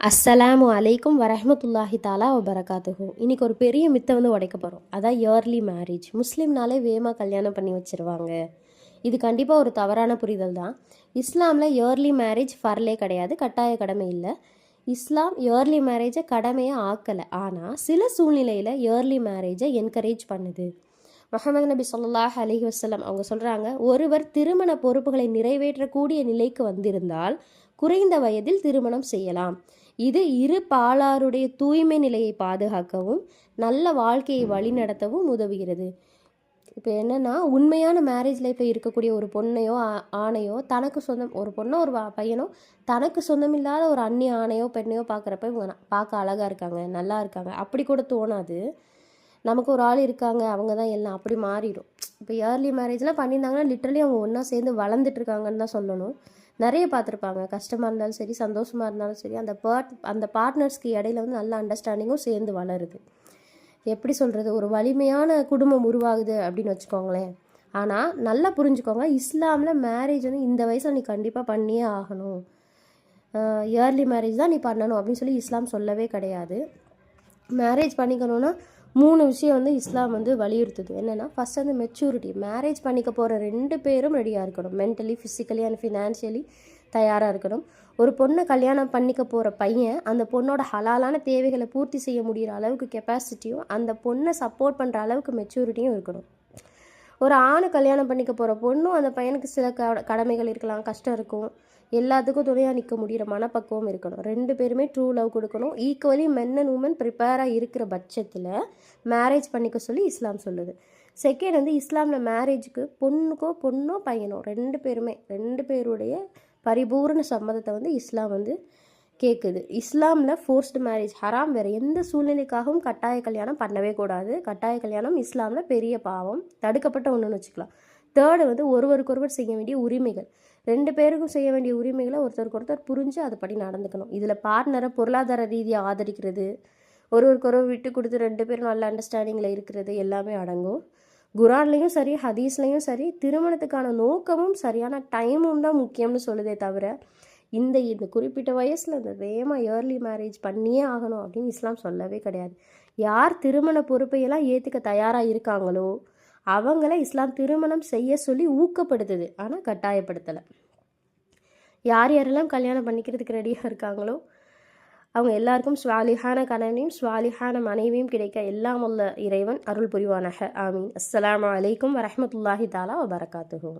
அஸ்ஸலாமு அலைக்கும் வரஹ்மத்துல்லாஹி தாலா வபரகாத்துஹு. இன்றைக்கி ஒரு பெரிய மித்தை உடைக்க போகிறோம். அதான் இயர்லி மேரேஜ். முஸ்லீம்னாலே வேகமாக கல்யாணம் பண்ணி வச்சுருவாங்க. இது கண்டிப்பாக ஒரு தவறான புரிதல் தான். இஸ்லாமில் இயர்லி மேரேஜ் ஃபர்லே கிடையாது, கட்டாய கடமை இல்லை. இஸ்லாம் இயர்லி மேரேஜை கடமையை ஆக்கலை. ஆனால் சில சூழ்நிலையில் இயர்லி மேரேஜை என்கரேஜ் பண்ணுது. முஹம்மது நபி ஸல்லல்லாஹு அலைஹி வஸல்லம் அவங்க சொல்கிறாங்க, ஒருவர் திருமண பொறுப்புகளை நிறைவேற்றக்கூடிய நிலைக்கு வந்திருந்தால் குறைந்த வயதில் திருமணம் செய்யலாம். இது இரு பாலாருடைய தூய்மை நிலையை பாதுகாக்கவும் நல்ல வாழ்க்கையை வழிநடத்தவும் உதவுகிறது. இப்போ என்னென்னா, உண்மையான மேரேஜ் லைஃப்பில் இருக்கக்கூடிய ஒரு பொண்ணையோ ஆணையோ தனக்கு சொந்தம், ஒரு பொண்ணோ ஒரு பையனோ தனக்கு சொந்தமில்லாத ஒரு அந்நிய ஆணையோ பெண்ணையோ பார்க்குறப்ப இவங்க பார்க்க அழகாக இருக்காங்க, நல்லா இருக்காங்க, அப்படி கூட தோணாது. நமக்கு ஒரு ஆள் இருக்காங்க, அவங்க தான் எல்லாம், அப்படி மாறிடும். இப்போ இயர்லி மேரேஜ்லாம் பண்ணியிருந்தாங்கன்னா லிட்டரலி அவங்க ஒன்றா சேர்ந்து வளர்ந்துட்டு இருக்காங்கன்னு தான் சொல்லணும். நிறைய பார்த்துருப்பாங்க. கஷ்டமாக இருந்தாலும் சரி, சந்தோஷமாக இருந்தாலும் சரி, அந்த பார்ட்னர்ஸ்க்கு இடையில வந்து நல்ல அண்டர்ஸ்டாண்டிங்கும் சேர்ந்து வளருது. எப்படி சொல்கிறது, ஒரு வலிமையான குடும்பம் உருவாகுது அப்படின்னு வச்சுக்கோங்களேன். ஆனால் நல்லா புரிஞ்சுக்கோங்க, இஸ்லாமில் மேரேஜ் வந்து இந்த வயசில் நீ கண்டிப்பாக பண்ணியே ஆகணும், இயர்லி மேரேஜ் தான் நீ பண்ணணும் அப்படின்னு சொல்லி இஸ்லாம் சொல்லவே கிடையாது. மேரேஜ் பண்ணிக்கணுன்னா 3 விஷயம் வந்து இஸ்லாம் வந்து வலியுறுத்துது. என்னென்னா, ஃபஸ்ட் வந்து மெச்சூரிட்டி. மேரேஜ் பண்ணிக்க போகிற 2 பேரும் ரெடியாக இருக்கணும். மென்டலி, ஃபிசிக்கலி அண்ட் ஃபினான்ஷியலி தயாராக இருக்கணும். ஒரு பொண்ணை கல்யாணம் பண்ணிக்க போகிற பையன் அந்த பொண்ணோட ஹலாலான தேவைகளை பூர்த்தி செய்ய முடிகிற அளவுக்கு கெப்பாசிட்டியும் அந்த பொண்ணை சப்போர்ட் பண்ணுற அளவுக்கு மெச்சூரிட்டியும் இருக்கணும். ஒரு ஆணை கல்யாணம் பண்ணிக்க போகிற பொண்ணும் அந்த பையனுக்கு சில கடமைகள் இருக்கலாம், கஷ்டம் இருக்கும், எல்லாத்துக்கும் துணையாக நிற்க முடிகிற மனப்பக்குவம் இருக்கணும். 2 பேருமே ட்ரூ லவ் கொடுக்கணும். ஈக்குவலி மென் அண்ட் உமன் ப்ரிப்பேராக இருக்கிற பட்சத்தில் மேரேஜ் பண்ணிக்க சொல்லி இஸ்லாம் சொல்லுது. செகண்ட் வந்து இஸ்லாமில் மேரேஜுக்கு பொண்ணோ பையனோ 2 பேருடைய பரிபூர்ண சம்மதத்தை வந்து இஸ்லாம் வந்து கேட்குது. இஸ்லாமில் ஃபோர்ஸ்டு மேரேஜ் ஹராம். வேறு எந்த சூழ்நிலைக்காகவும் கட்டாய கல்யாணம் பண்ணவே கூடாது. கட்டாய கல்யாணம் இஸ்லாமில் பெரிய பாவம், தடுக்கப்பட்ட ஒன்றுன்னு வச்சுக்கலாம். தேர்டு வந்து ஒருவருக்கொருவர் செய்ய வேண்டிய உரிமைகள். 2 பேருக்கும் செய்ய வேண்டிய உரிமைகளை ஒருத்தர் புரிஞ்சு அதுபடி நடந்துக்கணும். இதில் பார்ட்னரை பொருளாதார ரீதியாக ஆதரிக்கிறது, ஒருவருக்கொருவர் விட்டு கொடுத்து 2 பேரும் நல்ல அண்டர்ஸ்டாண்டிங்கில் இருக்கிறது எல்லாமே அடங்கும். குரான்லேயும் சரி, ஹதீஸ்லேயும் சரி, திருமணத்துக்கான நோக்கமும் சரியான டைமும் தான் முக்கியம்னு சொல்லுதே தவிர இந்த குறிப்பிட்ட வயசில் இந்த வேகமாக இயர்லி மேரேஜ் பண்ணியே ஆகணும் அப்படின்னு இஸ்லாம் சொல்லவே கிடையாது. யார் திருமண பொறுப்பையெல்லாம் ஏற்றுக்க தயாராக இருக்காங்களோ அவங்கள இஸ்லாம் திருமணம் செய்ய சொல்லி ஊக்கப்படுத்துது, ஆனால் கட்டாயப்படுத்தலை. யார் யாரெல்லாம் கல்யாணம் பண்ணிக்கிறதுக்கு ரெடியாக இருக்காங்களோ அவங்க எல்லாருக்கும் ஸ்வாலிஹான கணவனையும் ஸ்வாலிஹான மனைவியும் கிடைக்க எல்லாம் உள்ள இறைவன் அருள் புரிவானாக. ஆமீன். அஸ்ஸலாமு அலைக்கும் வரஹ்மத்துல்லாஹி தாலா வபரகாத்துஹு.